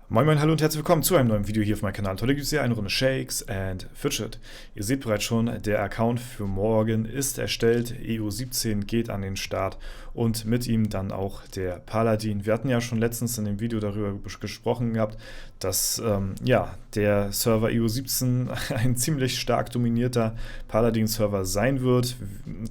Moin Moin, hallo und herzlich willkommen zu einem neuen Video hier auf meinem Kanal. Heute gibt es hier eine Runde Shakes and Fidget. Ihr seht bereits schon, der Account für morgen ist erstellt, EU17 geht an den Start und mit ihm dann auch der Paladin. Wir hatten ja schon letztens in dem Video darüber gesprochen gehabt, dass der Server EU17 ein ziemlich stark dominierter Paladin-Server sein wird.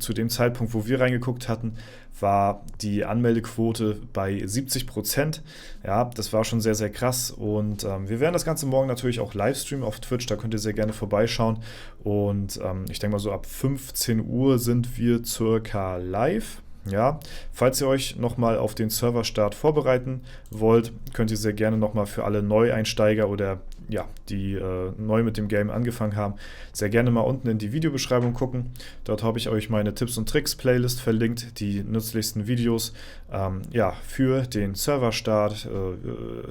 Zu dem Zeitpunkt, wo wir reingeguckt hatten, war die Anmeldequote bei 70%. Ja, das war schon sehr, sehr krass. Und wir werden das Ganze morgen natürlich auch live streamen auf Twitch. Da könnt ihr sehr gerne vorbeischauen. Und ich denke mal so ab 15 Uhr sind wir circa live. Ja, falls ihr euch nochmal auf den Serverstart vorbereiten wollt, könnt ihr sehr gerne nochmal für alle Neueinsteiger oder ja, die neu mit dem Game angefangen haben, sehr gerne mal unten in die Videobeschreibung gucken. Dort habe ich euch meine Tipps und Tricks Playlist verlinkt, die nützlichsten Videos für den Serverstart,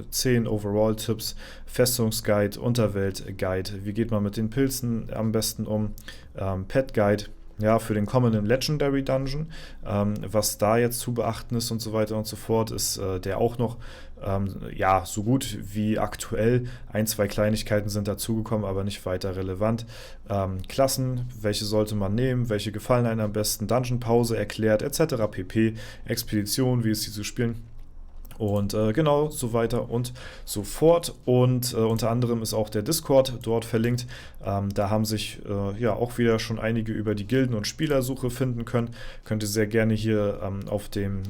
10 Overall-Tipps, Festungsguide, Unterwelt-Guide, wie geht man mit den Pilzen am besten um, Pet-Guide. Ja, für den kommenden Legendary Dungeon, was da jetzt zu beachten ist und so weiter und so fort, ist der auch noch so gut wie aktuell. Ein, zwei Kleinigkeiten sind dazugekommen, aber nicht weiter relevant. Klassen, welche sollte man nehmen, welche gefallen einem am besten, Dungeon-Pause erklärt, etc. pp. Expedition, wie ist die zu spielen. Und genau, so weiter und so fort. Und unter anderem ist auch der Discord dort verlinkt. Da haben sich auch wieder schon einige über die Gilden- und Spielersuche finden können. Könnt ihr sehr gerne hier auf dem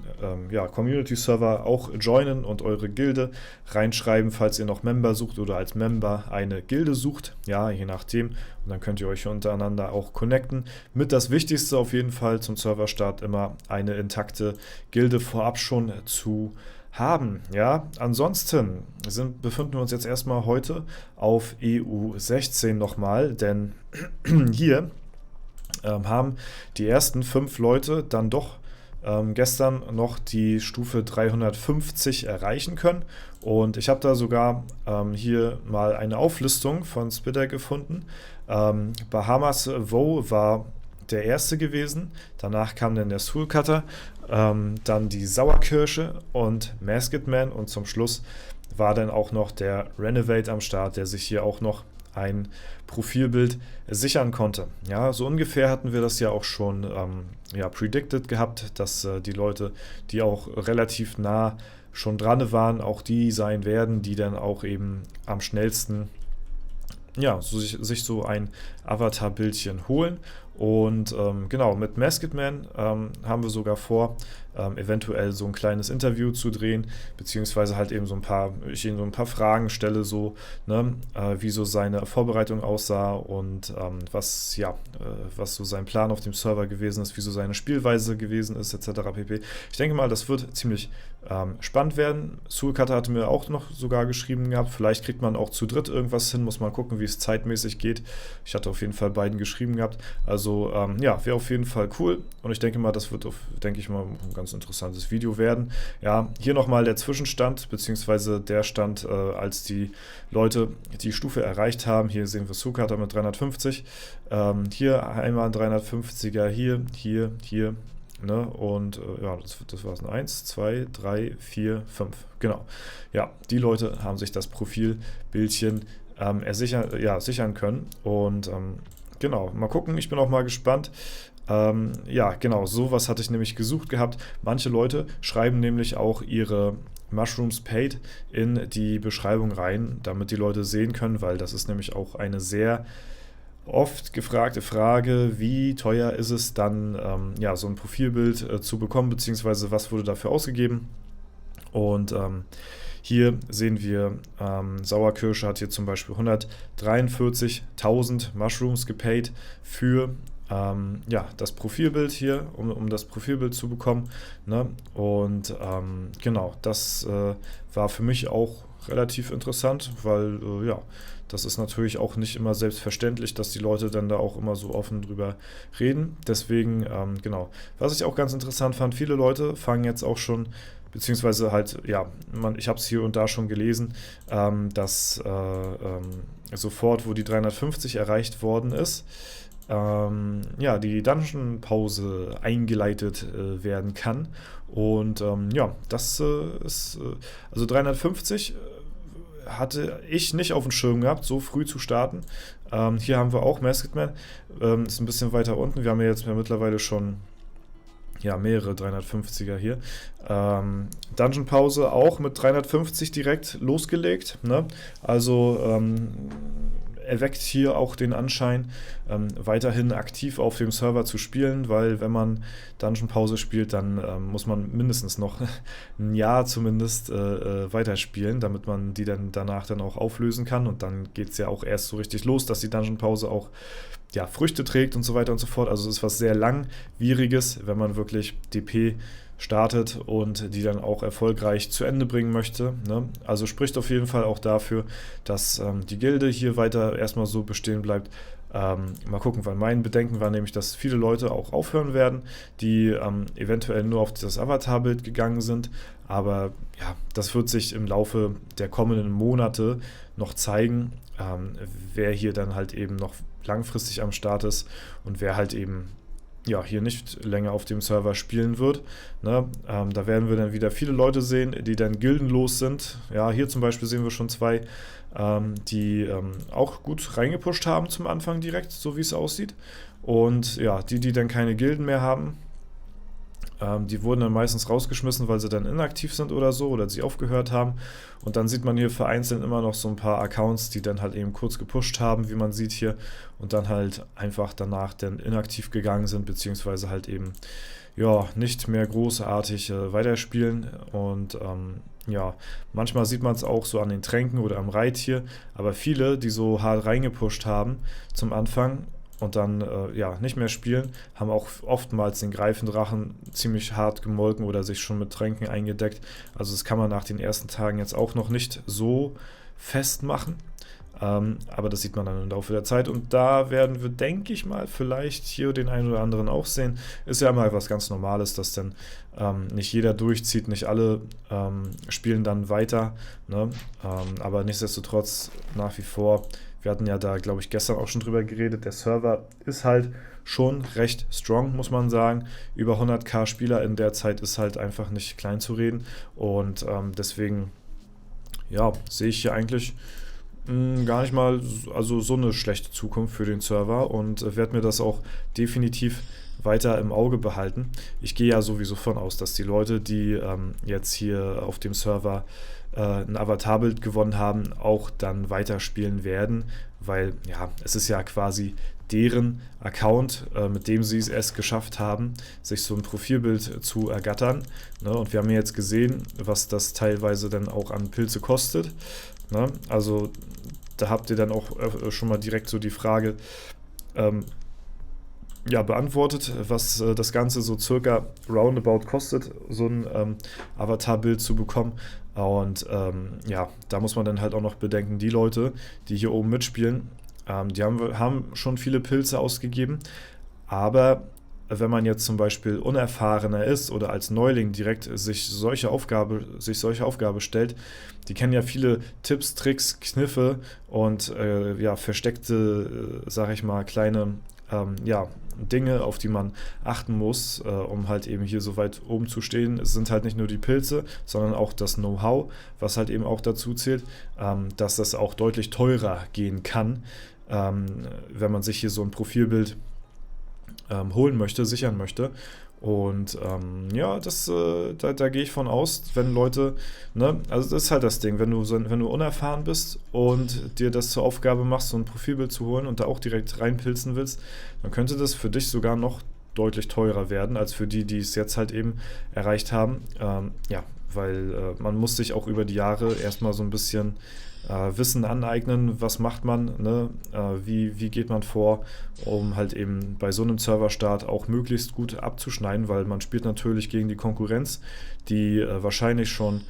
Community-Server auch joinen und eure Gilde reinschreiben, falls ihr noch Member sucht oder als Member eine Gilde sucht. Ja, je nachdem. Und dann könnt ihr euch untereinander auch connecten. Mit das Wichtigste auf jeden Fall zum Serverstart immer eine intakte Gilde vorab schon zu haben. Ja, ansonsten befinden wir uns jetzt erstmal heute auf EU16 nochmal, denn hier haben die ersten 5 Leute dann doch gestern noch die Stufe 350 erreichen können und ich habe da sogar hier mal eine Auflistung von Spitter gefunden. Bahamas Voe war der erste gewesen, danach kam dann der Soul Cutter, dann die Sauerkirsche und Masked Man und zum Schluss war dann auch noch der Renovate am Start, der sich hier auch noch ein Profilbild sichern konnte. Ja, so ungefähr hatten wir das ja auch schon predicted gehabt, dass die Leute, die auch relativ nah schon dran waren, auch die sein werden, die dann auch eben am schnellsten sich so ein Avatar-Bildchen holen. Und genau, mit Masked Man haben wir sogar vor, eventuell so ein kleines Interview zu drehen, beziehungsweise halt eben ich ihm so ein paar Fragen stelle, so, ne, wie so seine Vorbereitung aussah und was so sein Plan auf dem Server gewesen ist, wie so seine Spielweise gewesen ist, etc. pp. Ich denke mal, das wird ziemlich spannend werden. Soul Cutter hatte mir auch noch sogar geschrieben gehabt, vielleicht kriegt man auch zu dritt irgendwas hin, muss man gucken, wie es zeitmäßig geht. Ich hatte auf jeden Fall beiden geschrieben gehabt, also wäre auf jeden Fall cool und ich denke mal, das wird ein ganz interessantes Video werden. Ja, hier nochmal der Zwischenstand, beziehungsweise der Stand, als die Leute die Stufe erreicht haben. Hier sehen wir Soul Cutter mit 350, hier einmal ein 350er, hier, ne? Und das war es. 1, 2, 3, 4, 5. Genau. Ja, die Leute haben sich das Profilbildchen sichern können. Und genau, mal gucken, ich bin auch mal gespannt. Genau, sowas hatte ich nämlich gesucht gehabt. Manche Leute schreiben nämlich auch ihre Mushrooms Paid in die Beschreibung rein, damit die Leute sehen können, weil das ist nämlich auch eine sehr oft gefragte Frage, wie teuer ist es dann, so ein Profilbild zu bekommen, beziehungsweise was wurde dafür ausgegeben. Und hier sehen wir, Sauerkirsche hat hier zum Beispiel 143.000 Mushrooms gepaid für das Profilbild hier, um das Profilbild zu bekommen. Ne? Und genau, das war für mich auch relativ interessant, weil das ist natürlich auch nicht immer selbstverständlich, dass die Leute dann da auch immer so offen drüber reden. Deswegen, genau. Was ich auch ganz interessant fand, viele Leute fangen jetzt auch schon, beziehungsweise halt, ich habe es hier und da schon gelesen, dass sofort, wo die 350 erreicht worden ist, ja, die Dungeon-Pause eingeleitet werden kann. Und ja, das ist, also 350 hatte ich nicht auf dem Schirm gehabt, so früh zu starten. Hier haben wir auch Masked Man, ist ein bisschen weiter unten. Wir haben ja jetzt mittlerweile schon ja, mehrere 350er hier. Dungeon Pause auch mit 350 direkt losgelegt. Ne? Also erweckt hier auch den Anschein, weiterhin aktiv auf dem Server zu spielen, weil wenn man Dungeon Pause spielt, dann muss man mindestens noch ein Jahr zumindest weiterspielen, damit man die dann danach dann auch auflösen kann, und dann geht es ja auch erst so richtig los, dass die Dungeon Pause auch ja, Früchte trägt und so weiter und so fort. Also es ist was sehr Langwieriges, wenn man wirklich DP startet und die dann auch erfolgreich zu Ende bringen möchte. Ne? Also spricht auf jeden Fall auch dafür, dass die Gilde hier weiter erstmal so bestehen bleibt. Mal gucken, weil mein Bedenken war nämlich, dass viele Leute auch aufhören werden, die eventuell nur auf das Avatarbild gegangen sind. Aber ja, das wird sich im Laufe der kommenden Monate noch zeigen, wer hier dann halt eben noch langfristig am Start ist und wer halt eben ja, hier nicht länger auf dem Server spielen wird. Ne? Da werden wir dann wieder viele Leute sehen, die dann gildenlos sind. Ja, hier zum Beispiel sehen wir schon zwei, die auch gut reingepusht haben zum Anfang direkt, so wie es aussieht. Und ja, die dann keine Gilden mehr haben, die wurden dann meistens rausgeschmissen, weil sie dann inaktiv sind oder so, oder sie aufgehört haben. Und dann sieht man hier vereinzelt immer noch so ein paar Accounts, die dann halt eben kurz gepusht haben, wie man sieht hier, und dann halt einfach danach dann inaktiv gegangen sind, beziehungsweise halt eben ja, nicht mehr großartig weiterspielen. Und ja, manchmal sieht man es auch so an den Tränken oder am Reittier, aber viele, die so hart reingepusht haben zum Anfang und dann ja, nicht mehr spielen, haben auch oftmals den Greifendrachen ziemlich hart gemolken oder sich schon mit Tränken eingedeckt. Also das kann man nach den ersten Tagen jetzt auch noch nicht so festmachen. Aber das sieht man dann im Laufe der Zeit, und da werden wir, denke ich mal, vielleicht hier den einen oder anderen auch sehen. Ist ja immer etwas ganz Normales, dass dann nicht jeder durchzieht, nicht alle spielen dann weiter, ne? Aber nichtsdestotrotz nach wie vor, wir hatten ja da, glaube ich, gestern auch schon drüber geredet, der Server ist halt schon recht strong, muss man sagen. Über 100.000 Spieler in der Zeit ist halt einfach nicht klein zu reden, und deswegen ja, sehe ich hier eigentlich gar nicht mal also so eine schlechte Zukunft für den Server, und werde mir das auch definitiv weiter im Auge behalten. Ich gehe ja sowieso von aus, dass die Leute, die jetzt hier auf dem Server ein Avatarbild gewonnen haben, auch dann weiterspielen werden, weil ja, es ist ja quasi deren Account, mit dem sie es erst geschafft haben, sich so ein Profilbild zu ergattern. Ne? Und wir haben ja jetzt gesehen, was das teilweise dann auch an Pilze kostet. Ne? Also da habt ihr dann auch schon mal direkt so die Frage ja, beantwortet, was das Ganze so circa roundabout kostet, so ein Avatarbild zu bekommen. Und ja, da muss man dann halt auch noch bedenken, die Leute, die hier oben mitspielen, die haben schon viele Pilze ausgegeben, aber wenn man jetzt zum Beispiel unerfahrener ist oder als Neuling direkt sich solche Aufgabe stellt, die kennen ja viele Tipps, Tricks, Kniffe und ja, versteckte, sag ich mal, kleine ja, Dinge, auf die man achten muss, um halt eben hier so weit oben zu stehen. Es sind halt nicht nur die Pilze, sondern auch das Know-how, was halt eben auch dazu zählt, dass das auch deutlich teurer gehen kann, wenn man sich hier so ein Profilbild holen möchte, sichern möchte. Und ja, da gehe ich von aus, wenn Leute, ne, also das ist halt das Ding, wenn du unerfahren bist und dir das zur Aufgabe machst, so ein Profilbild zu holen und da auch direkt reinpilzen willst, dann könnte das für dich sogar noch deutlich teurer werden, als für die es jetzt halt eben erreicht haben. Ja, weil man muss sich auch über die Jahre erstmal so ein bisschen Wissen aneignen, was macht man, ne? Wie geht man vor, um halt eben bei so einem Serverstart auch möglichst gut abzuschneiden, weil man spielt natürlich gegen die Konkurrenz, die wahrscheinlich schon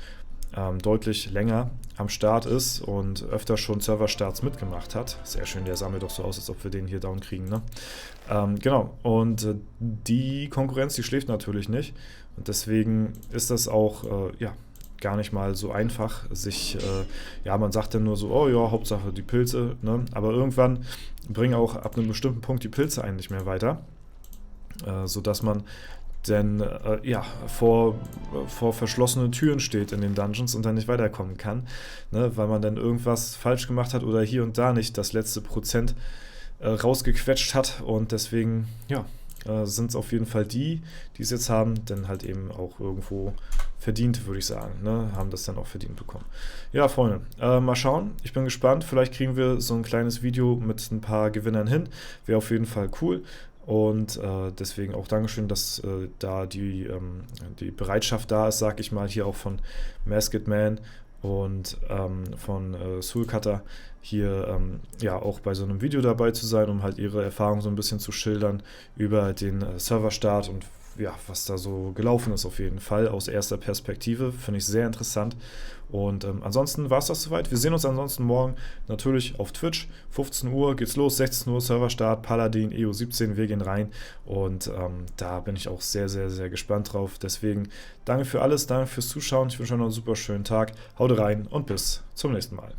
deutlich länger am Start ist und öfter schon Serverstarts mitgemacht hat. Sehr schön, der sah mir doch so aus, als ob wir den hier down kriegen, ne? Genau, und die Konkurrenz, die schläft natürlich nicht, und deswegen ist das auch ja, gar nicht mal so einfach, sich, ja, man sagt dann nur so, oh ja, Hauptsache die Pilze, ne? Aber irgendwann bringen auch ab einem bestimmten Punkt die Pilze einen nicht mehr weiter, sodass man denn ja, vor verschlossenen Türen steht in den Dungeons und dann nicht weiterkommen kann, ne, weil man dann irgendwas falsch gemacht hat oder hier und da nicht das letzte Prozent rausgequetscht hat, und deswegen, ja, sind es auf jeden Fall die es jetzt haben, denn halt eben auch irgendwo verdient, würde ich sagen, ne? Haben das dann auch verdient bekommen. Ja, Freunde, mal schauen. Ich bin gespannt. Vielleicht kriegen wir so ein kleines Video mit ein paar Gewinnern hin. Wäre auf jeden Fall cool. Und deswegen auch Dankeschön, dass da die Bereitschaft da ist, sag ich mal, hier auch von Masked Man und von Soulcutter hier ja auch bei so einem Video dabei zu sein, um halt ihre Erfahrung so ein bisschen zu schildern über den Serverstart und ja, was da so gelaufen ist auf jeden Fall aus erster Perspektive. Finde ich sehr interessant. Und ansonsten war es das soweit. Wir sehen uns ansonsten morgen natürlich auf Twitch. 15 Uhr geht's los, 16 Uhr Serverstart, Paladin, EU17, wir gehen rein. Und da bin ich auch sehr, sehr, sehr gespannt drauf. Deswegen danke für alles, danke fürs Zuschauen. Ich wünsche euch noch einen super schönen Tag. Haut rein und bis zum nächsten Mal.